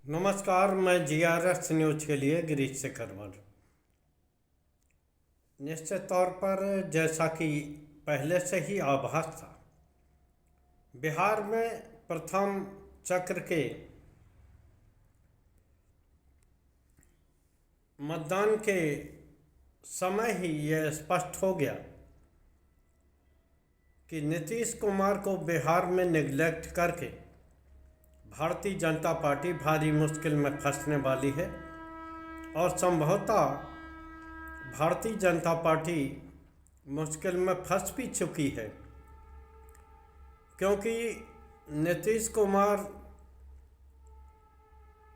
नमस्कार, मैं GRS news के लिए गिरीश शेखरवर। निश्चित तौर पर जैसा कि पहले से ही आभास था, बिहार में प्रथम चक्र के मतदान के समय ही यह स्पष्ट हो गया कि नीतीश कुमार को बिहार में निगलेक्ट करके भारतीय जनता पार्टी भारी मुश्किल में फंसने वाली है और संभवतः भारतीय जनता पार्टी मुश्किल में फंस भी चुकी है, क्योंकि नीतीश कुमार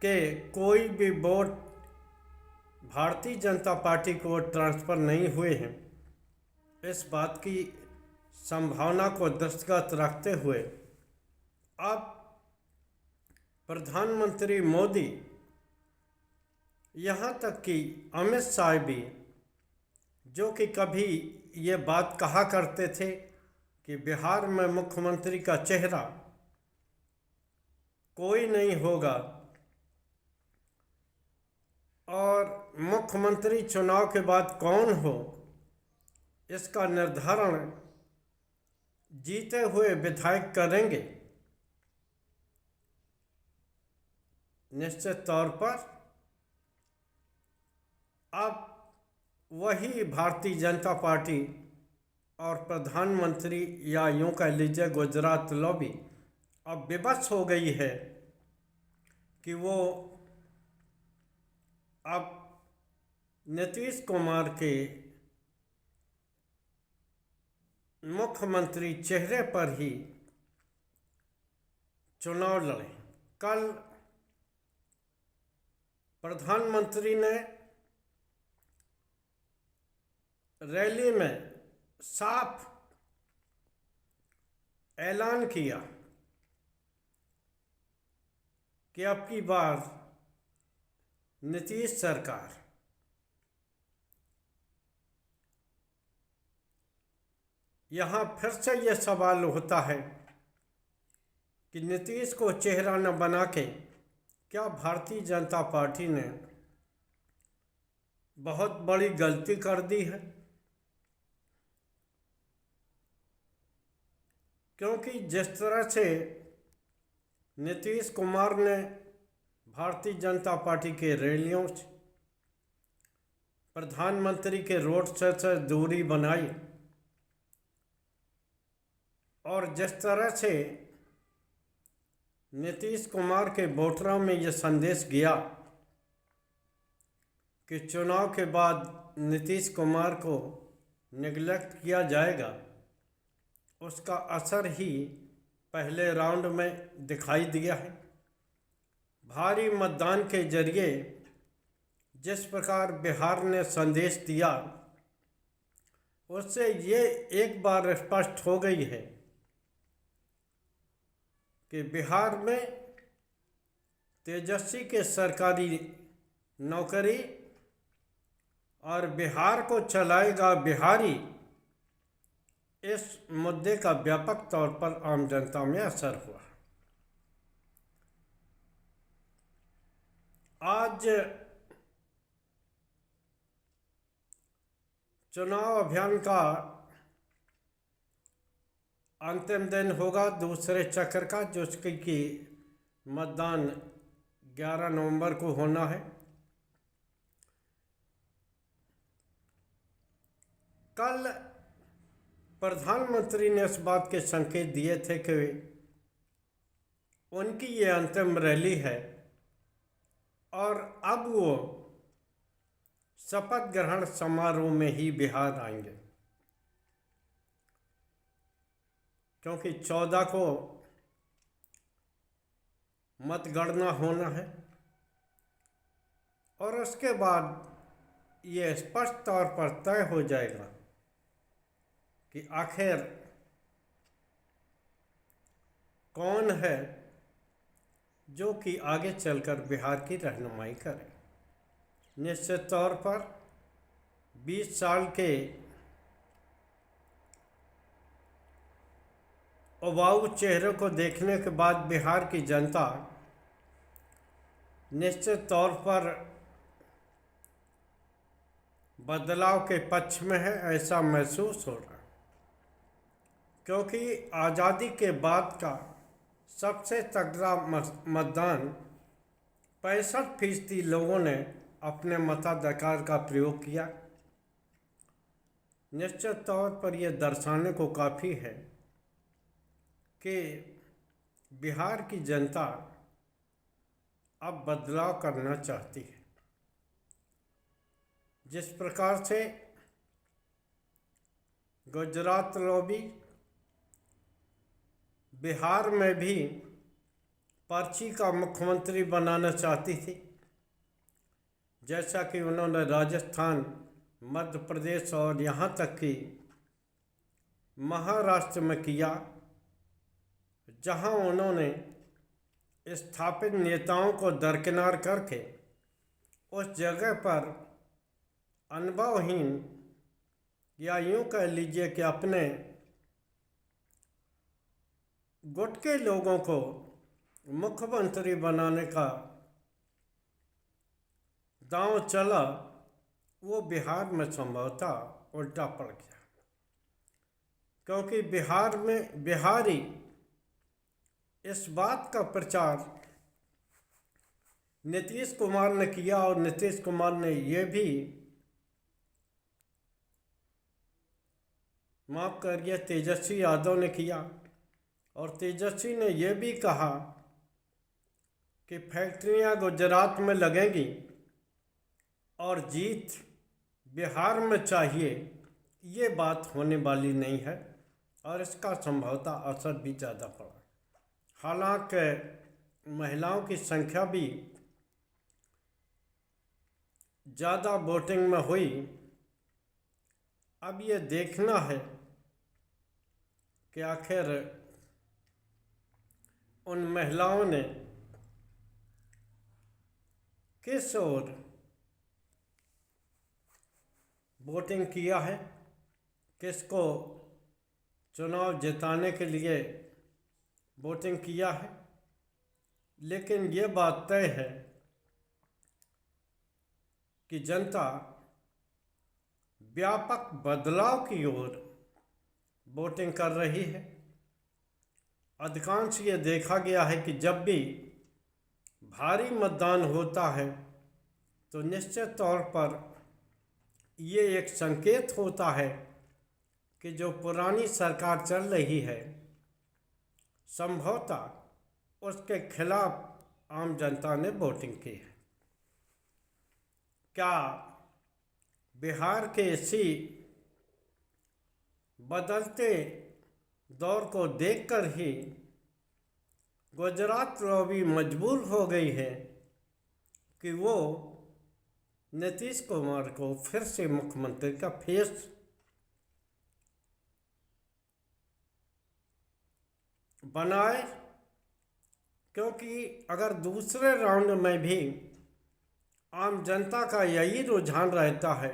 के कोई भी वोट भारतीय जनता पार्टी को ट्रांसफ़र नहीं हुए हैं। इस बात की संभावना को दृष्टिगत रखते हुए अब प्रधानमंत्री मोदी, यहाँ तक कि अमित शाह भी, जो कि कभी ये बात कहा करते थे कि बिहार में मुख्यमंत्री का चेहरा कोई नहीं होगा और मुख्यमंत्री चुनाव के बाद कौन हो इसका निर्धारण जीते हुए विधायक करेंगे, निश्चित तौर पर अब वही भारतीय जनता पार्टी और प्रधानमंत्री, या यूँ कह लीजिए गुजरात लॉबी, अब विवश हो गई है कि वो अब नीतीश कुमार के मुख्यमंत्री चेहरे पर ही चुनाव लड़ें। कल प्रधानमंत्री ने रैली में साफ ऐलान किया कि अब की बार नीतीश सरकार यहाँ फिर से यह सवाल होता है कि नीतीश को चेहरा न बना के क्या भारतीय जनता पार्टी ने बहुत बड़ी गलती कर दी है, क्योंकि जिस तरह से नीतीश कुमार ने भारतीय जनता पार्टी के रैलियों से, प्रधानमंत्री के रोड से दूरी बनाई और जिस तरह से नीतीश कुमार के वोटरों में यह संदेश गया कि चुनाव के बाद नीतीश कुमार को निगलेक्ट किया जाएगा, उसका असर ही पहले राउंड में दिखाई दिया है। भारी मतदान के जरिए जिस प्रकार बिहार ने संदेश दिया, उससे ये एक बार स्पष्ट हो गई है कि बिहार में तेजस्वी के सरकारी नौकरी और बिहार को चलाएगा बिहारी, इस मुद्दे का व्यापक तौर पर आम जनता में असर हुआ। आज चुनाव अभियान का अंतिम दिन होगा दूसरे चक्र का, जो कि मतदान 11 नवंबर को होना है। कल प्रधानमंत्री ने इस बात के संकेत दिए थे कि उनकी ये अंतिम रैली है और अब वो शपथ ग्रहण समारोह में ही बिहार आएंगे, क्योंकि 14 को मतगणना होना है और उसके बाद ये स्पष्ट तौर पर तय हो जाएगा कि आखिर कौन है जो कि आगे चलकर बिहार की रहनुमाई करे। निश्चित तौर पर 20 साल के उबाऊ चेहरे को देखने के बाद बिहार की जनता निश्चित तौर पर बदलाव के पक्ष में है, ऐसा महसूस हो रहा है। क्योंकि आज़ादी के बाद का सबसे तगड़ा मतदान 65% लोगों ने अपने मताधिकार का प्रयोग किया। निश्चित तौर पर यह दर्शाने को काफ़ी है कि बिहार की जनता अब बदलाव करना चाहती है। जिस प्रकार से गुजरात लॉबी बिहार में भी पर्ची का मुख्यमंत्री बनाना चाहती थी, जैसा कि उन्होंने राजस्थान, मध्य प्रदेश और यहाँ तक कि महाराष्ट्र में किया, जहाँ उन्होंने स्थापित नेताओं को दरकिनार करके उस जगह पर अनुभवहीन या यूँ कह लीजिए कि अपने गुट के लोगों को मुख्यमंत्री बनाने का दांव चला, वो बिहार में संभवतः उल्टा पड़ गया। क्योंकि बिहार में बिहारी इस बात का प्रचार नीतीश कुमार ने किया और नीतीश कुमार ने ये भी, माफ़ करिए, तेजस्वी यादव ने किया, और तेजस्वी ने यह भी कहा कि फैक्ट्रियां गुजरात में लगेंगी और जीत बिहार में चाहिए। ये बात होने वाली नहीं है और इसका संभवतः असर भी ज़्यादा पड़ा। हालांकि महिलाओं की संख्या भी ज़्यादा वोटिंग में हुई। अब ये देखना है कि आखिर उन महिलाओं ने किस ओर वोटिंग किया है, किसको चुनाव जिताने के लिए वोटिंग किया है। लेकिन ये बात तय है कि जनता व्यापक बदलाव की ओर वोटिंग कर रही है। अधिकांश ये देखा गया है कि जब भी भारी मतदान होता है तो निश्चित तौर पर ये एक संकेत होता है कि जो पुरानी सरकार चल रही है संभवतः उसके खिलाफ आम जनता ने वोटिंग की है। क्या बिहार के इसी बदलते दौर को देखकर ही गुजरात लॉबी मजबूर हो गई है कि वो नीतीश कुमार को फिर से मुख्यमंत्री का फेस बनाए। क्योंकि अगर दूसरे राउंड में भी आम जनता का यही रुझान रहता है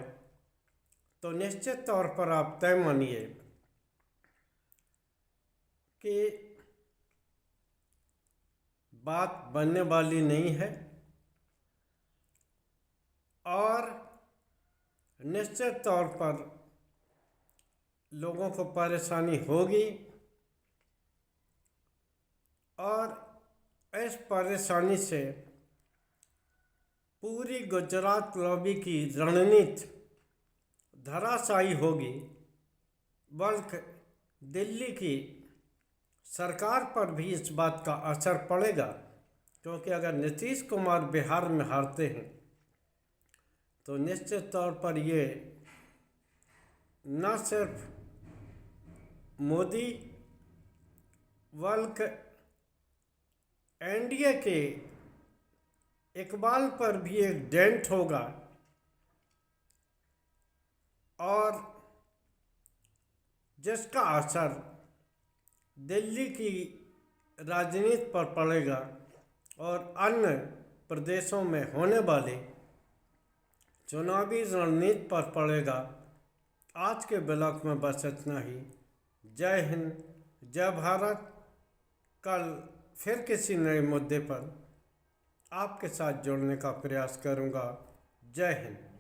तो निश्चित तौर पर आप तय मानिए कि बात बनने वाली नहीं है और निश्चित तौर पर लोगों को परेशानी होगी और इस परेशानी से पूरी गुजरात लॉबी की रणनीति धराशायी होगी, बल्कि दिल्ली की सरकार पर भी इस बात का असर पड़ेगा। क्योंकि अगर नीतीश कुमार बिहार में हारते हैं तो निश्चित तौर पर ये न सिर्फ मोदी बल्कि एनडीए के इकबाल पर भी एक डेंट होगा और जिसका असर दिल्ली की राजनीति पर पड़ेगा और अन्य प्रदेशों में होने वाले चुनावी रणनीति पर पड़ेगा। आज के ब्लॉग में बस इतना ही। जय हिंद, जय भारत। कल फिर किसी नए मुद्दे पर आपके साथ जुड़ने का प्रयास करूँगा। जय हिंद।